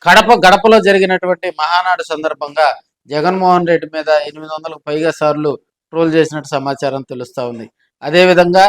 గడపలో జరిగినటువంటి మహానాడు సందర్భంగా జగన్మోహన్ రెడ్డి మీద 800కు పైగా సార్లు ట్రోల్ చేసినట్టు సమాచారం తెలుస్తూ ఉంది. అదేవిధంగా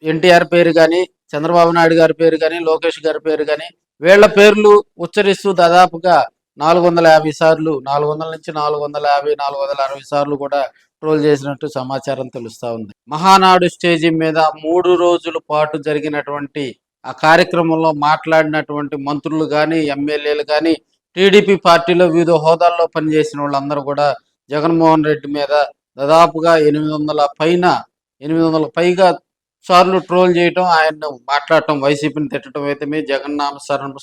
ఎన్టీఆర్ పేరు కానీ, చంద్రబాబు నాయుడు గారి పేరు కానీ, లోకేష్ గారి పేరు కానీ, వీళ్ల పేర్లు ఉచ్చరిస్తూ దాదాపుగా 450 సార్లు, 400 నుంచి 450, 460 సార్లు కూడా ట్రోల్ చేసినట్టు సమాచారం తెలుస్తూ ఉంది. మహానాడు స్టేజి మీద 3 రోజుల పాటు జరిగినటువంటి ఆ కార్యక్రమంలో మాట్లాడినటువంటి మంత్రులు కానీ, ఎమ్మెల్యేలు కానీ, టీడీపీ పార్టీలో వివిధ హోదాల్లో పనిచేసిన వాళ్ళందరూ కూడా జగన్మోహన్ రెడ్డి మీద దాదాపుగా 800 పైగా సార్లు ట్రోల్ చేయటం, ఆయన్ను మాట్లాడటం, వైసీపీని తిట్టడం అయితేమి, జగన్నామ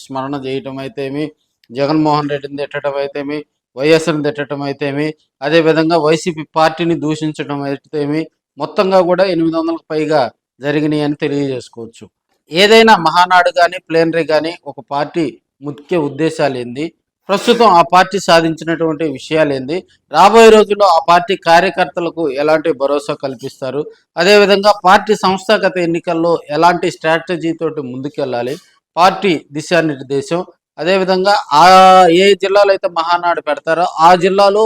స్మరణ చేయటం అయితేమి, జగన్మోహన్ రెడ్డిని తిట్టడం అయితేమి, వైఎస్ఆర్ని తిట్టడం అయితేమి, అదేవిధంగా వైసీపీ పార్టీని దూషించడం అయితేమి, మొత్తంగా కూడా 800కు పైగా జరిగినాయి అని తెలియజేసుకోవచ్చు. ఏదైనా మహానాడు కానీ, ప్లేనరీ కానీ ఒక పార్టీ ముఖ్య ఉద్దేశాలు ఏంది, ప్రస్తుతం ఆ పార్టీ సాధించినటువంటి విషయాలు ఏంది, రాబోయే రోజుల్లో ఆ పార్టీ కార్యకర్తలకు ఎలాంటి భరోసా కల్పిస్తారు, అదేవిధంగా పార్టీ సంస్థాగత ఎన్నికల్లో ఎలాంటి స్ట్రాటజీతోటి ముందుకెళ్ళాలి, పార్టీ దిశానిర్దేశం, అదేవిధంగా ఏ జిల్లాలో అయితే మహానాడు పెడతారో ఆ జిల్లాలో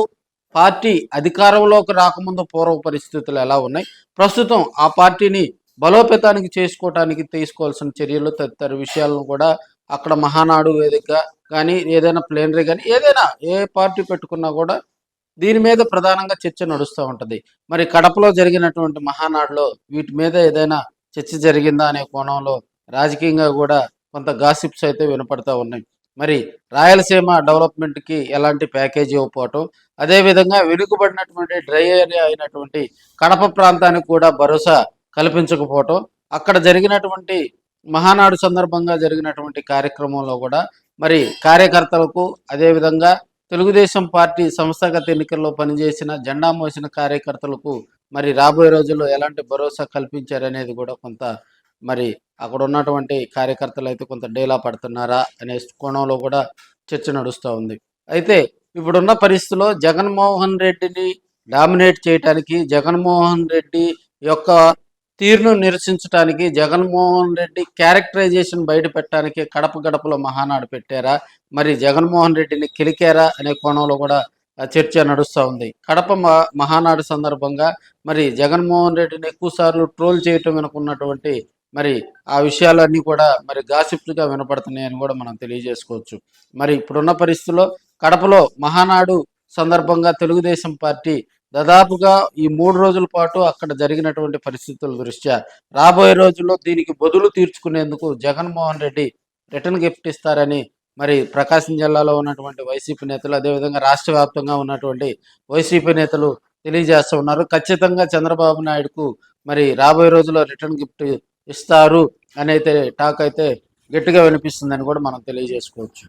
పార్టీ అధికారంలోకి రాకముందు పూర్వ పరిస్థితులు ఎలా ఉన్నాయి, ప్రస్తుతం ఆ పార్టీని బలోపేతానికి చేసుకోవడానికి తీసుకోవాల్సిన చర్యలు తదితర విషయాలను కూడా అక్కడ మహానాడు వేదిక కానీ, ఏదైనా ప్లేనరీ కానీ, ఏదైనా ఏ పార్టీ పెట్టుకున్నా కూడా దీని మీద ప్రధానంగా చర్చ నడుస్తూ ఉంటుంది. మరి కడపలో జరిగినటువంటి మహానాడులో వీటి మీద ఏదైనా చర్చ జరిగిందా అనే కోణంలో రాజకీయంగా కూడా కొంత గాసిప్స్ అయితే వినపడతా ఉన్నాయి. మరి రాయలసీమ డెవలప్మెంట్కి ఎలాంటి ప్యాకేజీ ఇవ్వకపోవటం, అదేవిధంగా వెనుకబడినటువంటి డ్రై ఏరియా అయినటువంటి కడప ప్రాంతానికి కూడా భరోసా కల్పించకపోవటం, అక్కడ జరిగినటువంటి మహానాడు సందర్భంగా జరిగినటువంటి కార్యక్రమంలో కూడా మరి కార్యకర్తలకు, అదేవిధంగా తెలుగుదేశం పార్టీ సంస్థాగత ఎన్నికల్లో పనిచేసిన జెండా మోసిన కార్యకర్తలకు మరి రాబోయే రోజుల్లో ఎలాంటి భరోసా కల్పించారనేది కూడా కొంత మరి అక్కడ ఉన్నటువంటి కార్యకర్తలు అయితే కొంత డేలా పడుతున్నారా అనే కోణంలో కూడా చర్చ నడుస్తూ ఉంది. అయితే ఇప్పుడున్న పరిస్థితిలో జగన్మోహన్ రెడ్డిని డామినేట్ చేయడానికి, జగన్మోహన్ రెడ్డి యొక్క తీరును నిరసించడానికి, జగన్మోహన్ రెడ్డి క్యారెక్టరైజేషన్ బయట పెట్టడానికి గడపలో మహానాడు పెట్టారా, మరి జగన్మోహన్ రెడ్డిని కెలికారా అనే కోణంలో కూడా చర్చ నడుస్తూ ఉంది. కడప మహానాడు సందర్భంగా మరి జగన్మోహన్ రెడ్డిని ఎక్కువసార్లు ట్రోల్ చేయటం వెనుకున్నటువంటి మరి ఆ విషయాలన్నీ కూడా మరి గాసిప్లుగా వినపడుతున్నాయని కూడా మనం తెలియజేసుకోవచ్చు. మరి ఇప్పుడున్న పరిస్థితుల్లో కడపలో మహానాడు సందర్భంగా తెలుగుదేశం పార్టీ దాదాపుగా ఈ 3 రోజుల పాటు అక్కడ జరిగినటువంటి పరిస్థితుల దృష్ట్యా రాబోయే రోజుల్లో దీనికి బదులు తీర్చుకునేందుకు జగన్మోహన్ రెడ్డి రిటర్న్ గిఫ్ట్ ఇస్తారని మరి ప్రకాశం జిల్లాలో ఉన్నటువంటి వైసీపీ నేతలు, అదేవిధంగా రాష్ట్ర వ్యాప్తంగా ఉన్నటువంటి వైసీపీ నేతలు తెలియజేస్తూ ఉన్నారు. ఖచ్చితంగా చంద్రబాబు నాయుడుకు మరి రాబోయే రోజుల్లో రిటర్న్ గిఫ్ట్ ఇస్తారు అని అయితే టాక్ అయితే గట్టిగా వినిపిస్తుందని కూడా మనం తెలియజేసుకోవచ్చు.